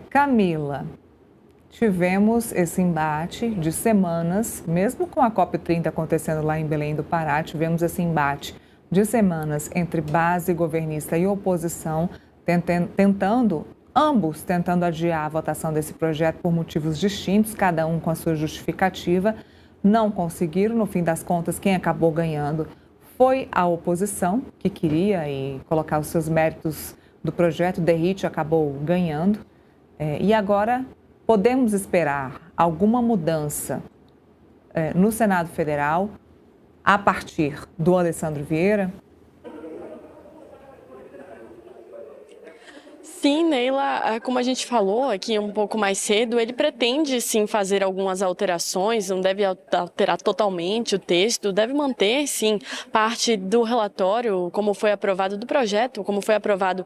Camila, tivemos esse embate de semanas, mesmo com a COP30 acontecendo lá em Belém do Pará, tivemos esse embate de semanas entre base governista e oposição, ambos tentando adiar a votação desse projeto por motivos distintos, cada um com a sua justificativa. Não conseguiram, no fim das contas, quem acabou ganhando foi a oposição, que queria colocar os seus méritos do projeto. Derrite acabou ganhando. E agora podemos esperar alguma mudança no Senado Federal a partir do Alessandro Vieira? Sim, Neila, como a gente falou aqui um pouco mais cedo, ele pretende sim fazer algumas alterações, não deve alterar totalmente o texto, deve manter sim parte do relatório, como foi aprovado do projeto, como foi aprovado,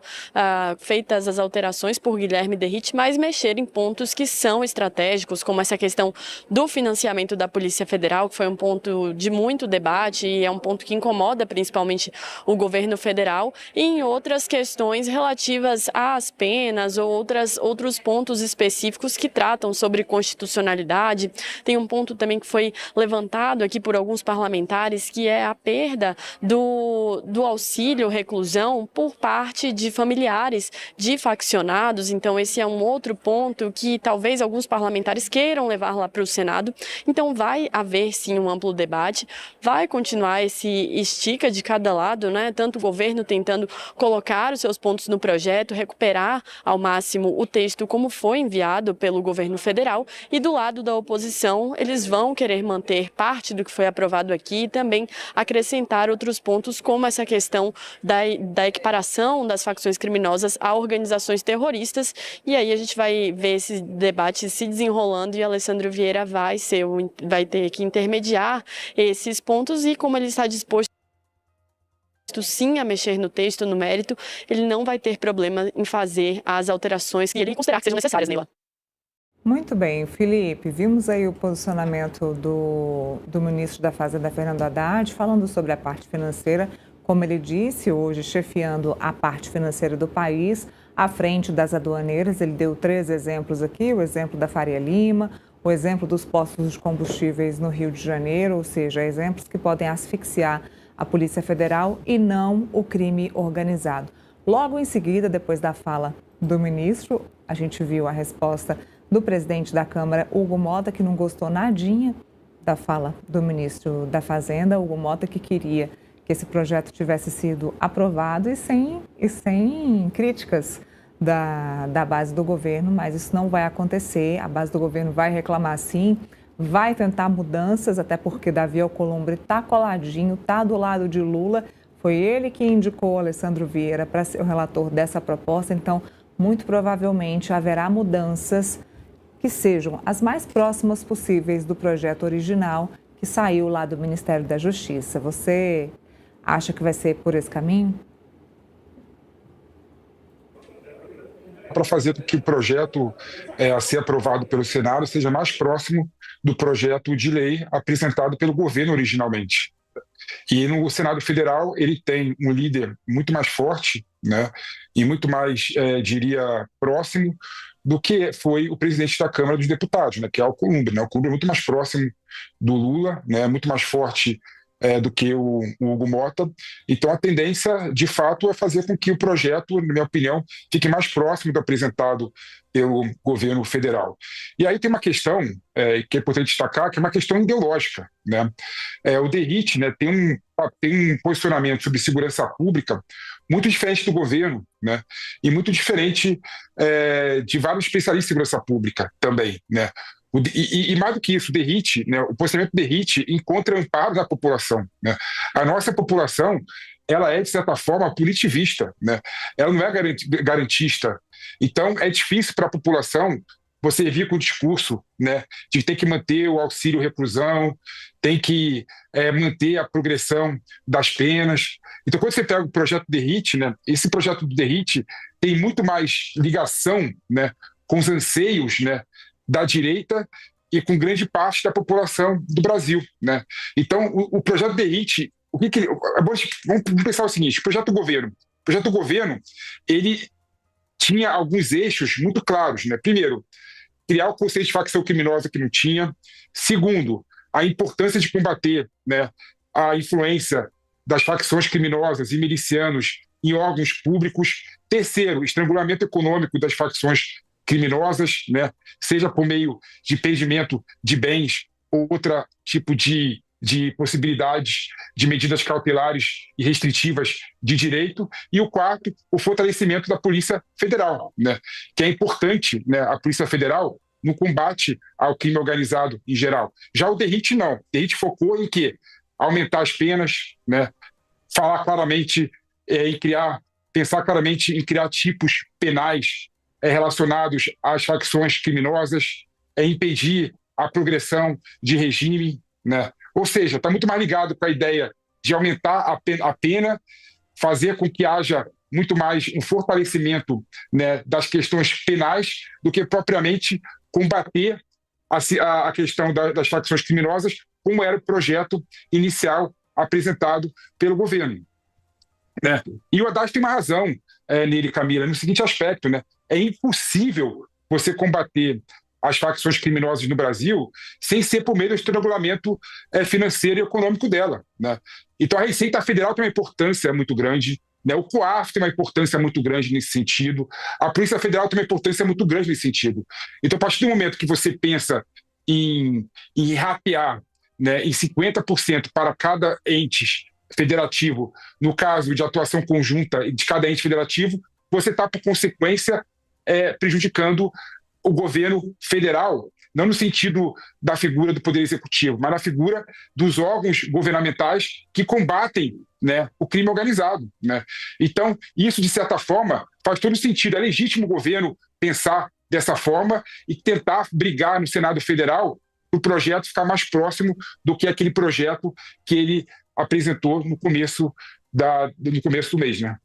feitas as alterações por Guilherme Derrite, mas mexer em pontos que são estratégicos, como essa questão do financiamento da Polícia Federal, que foi um ponto de muito debate e é um ponto que incomoda principalmente o governo federal, e em outras questões relativas às penas ou outros pontos específicos que tratam sobre constitucionalidade. Tem um ponto também que foi levantado aqui por alguns parlamentares, que é a perda do auxílio reclusão por parte de familiares de faccionados. Então esse é um outro ponto que talvez alguns parlamentares queiram levar lá para o Senado. Então vai haver sim um amplo debate, vai continuar esse estica de cada lado, né? Tanto o governo tentando colocar os seus pontos no projeto, recuperar ao máximo o texto como foi enviado pelo governo federal, e do lado da oposição eles vão querer manter parte do que foi aprovado aqui e também acrescentar outros pontos, como essa questão da equiparação das facções criminosas a organizações terroristas. E aí a gente vai ver esse debate se desenrolando e Alessandro Vieira vai ter que intermediar esses pontos, e como ele está disposto sim a mexer no texto, no mérito, ele não vai ter problema em fazer as alterações que ele considerar que sejam necessárias, Neila. Muito bem, Felipe, vimos aí o posicionamento do ministro da Fazenda, Fernando Haddad, falando sobre a parte financeira, como ele disse, hoje chefiando a parte financeira do país, à frente das aduaneiras. Ele deu 3 exemplos aqui, o exemplo da Faria Lima, o exemplo dos postos de combustíveis no Rio de Janeiro, ou seja, exemplos que podem asfixiar a Polícia Federal e não o crime organizado. Logo em seguida, depois da fala do ministro, a gente viu a resposta do presidente da Câmara, Hugo Mota, que não gostou nadinha da fala do ministro da Fazenda, Hugo Mota, que queria que esse projeto tivesse sido aprovado e sem críticas da base do governo, mas isso não vai acontecer. A base do governo vai reclamar sim, vai tentar mudanças, até porque Davi Alcolumbre está coladinho, está do lado de Lula. Foi ele que indicou Alessandro Vieira para ser o relator dessa proposta, então muito provavelmente haverá mudanças que sejam as mais próximas possíveis do projeto original que saiu lá do Ministério da Justiça. Você acha que vai ser por esse caminho? Para fazer com que o projeto a ser aprovado pelo Senado seja mais próximo do projeto de lei apresentado pelo governo originalmente. E no Senado Federal ele tem um líder muito mais forte, né, e muito mais, diria, próximo do que foi o presidente da Câmara dos Deputados, né, que é o Alcolumbre. Né? O Alcolumbre é muito mais próximo do Lula, né, muito mais forte do que o Hugo Mota. Então a tendência, de fato, é fazer com que o projeto, na minha opinião, fique mais próximo do apresentado pelo governo federal. E aí tem uma questão que é importante destacar, que é uma questão ideológica. Né? O Derrite, né, tem um posicionamento sobre segurança pública muito diferente do governo, né? E muito diferente de vários especialistas em segurança pública também, né? E mais do que isso, o posicionamento do Derrite encontra amparo na população. Né? A nossa população, ela é, de certa forma, punitivista. Né? Ela não é garantista. Então, é difícil para a população você vir com o discurso, né, de ter que manter o auxílio reclusão, tem que manter a progressão das penas. Então, quando você pega o projeto Derrite, né, esse projeto do Derrite tem muito mais ligação, né, com os anseios, né, da direita e com grande parte da população do Brasil. Né? Então, o projeto Derrite, vamos pensar o seguinte: o projeto do governo, ele tinha alguns eixos muito claros, né? Primeiro, criar o conceito de facção criminosa que não tinha. Segundo, a importância de combater, né, a influência das facções criminosas e milicianos em órgãos públicos. Terceiro, estrangulamento econômico das facções criminosas, né, seja por meio de impedimento de bens ou outro tipo de possibilidades de medidas cautelares e restritivas de direito. E o quarto, o fortalecimento da Polícia Federal, né, que é importante, né, a Polícia Federal no combate ao crime organizado em geral. Já o DERIT não. O DERIT focou em quê? Aumentar as penas, né, falar claramente pensar claramente em criar tipos penais relacionados às facções criminosas, impedir a progressão de regime, né? Ou seja, está muito mais ligado com a ideia de aumentar a pena, fazer com que haja muito mais um fortalecimento, né, das questões penais do que propriamente combater a questão das facções criminosas, como era o projeto inicial apresentado pelo governo, né? E o Haddad tem uma razão, nele, Camila, no seguinte aspecto, né? É impossível você combater as facções criminosas no Brasil sem ser por meio do estrangulamento financeiro e econômico dela, né? Então a Receita Federal tem uma importância muito grande, né? O COAF tem uma importância muito grande nesse sentido, a Polícia Federal tem uma importância muito grande nesse sentido. Então, a partir do momento que você pensa em ratear, né, em 50% para cada ente federativo, no caso de atuação conjunta de cada ente federativo, você está, por consequência, prejudicando o governo federal, não no sentido da figura do Poder Executivo, mas na figura dos órgãos governamentais que combatem, né, o crime organizado, né? Então, isso, de certa forma, faz todo sentido. É legítimo o governo pensar dessa forma e tentar brigar no Senado Federal para o projeto ficar mais próximo do que aquele projeto que ele apresentou no começo do mês, né?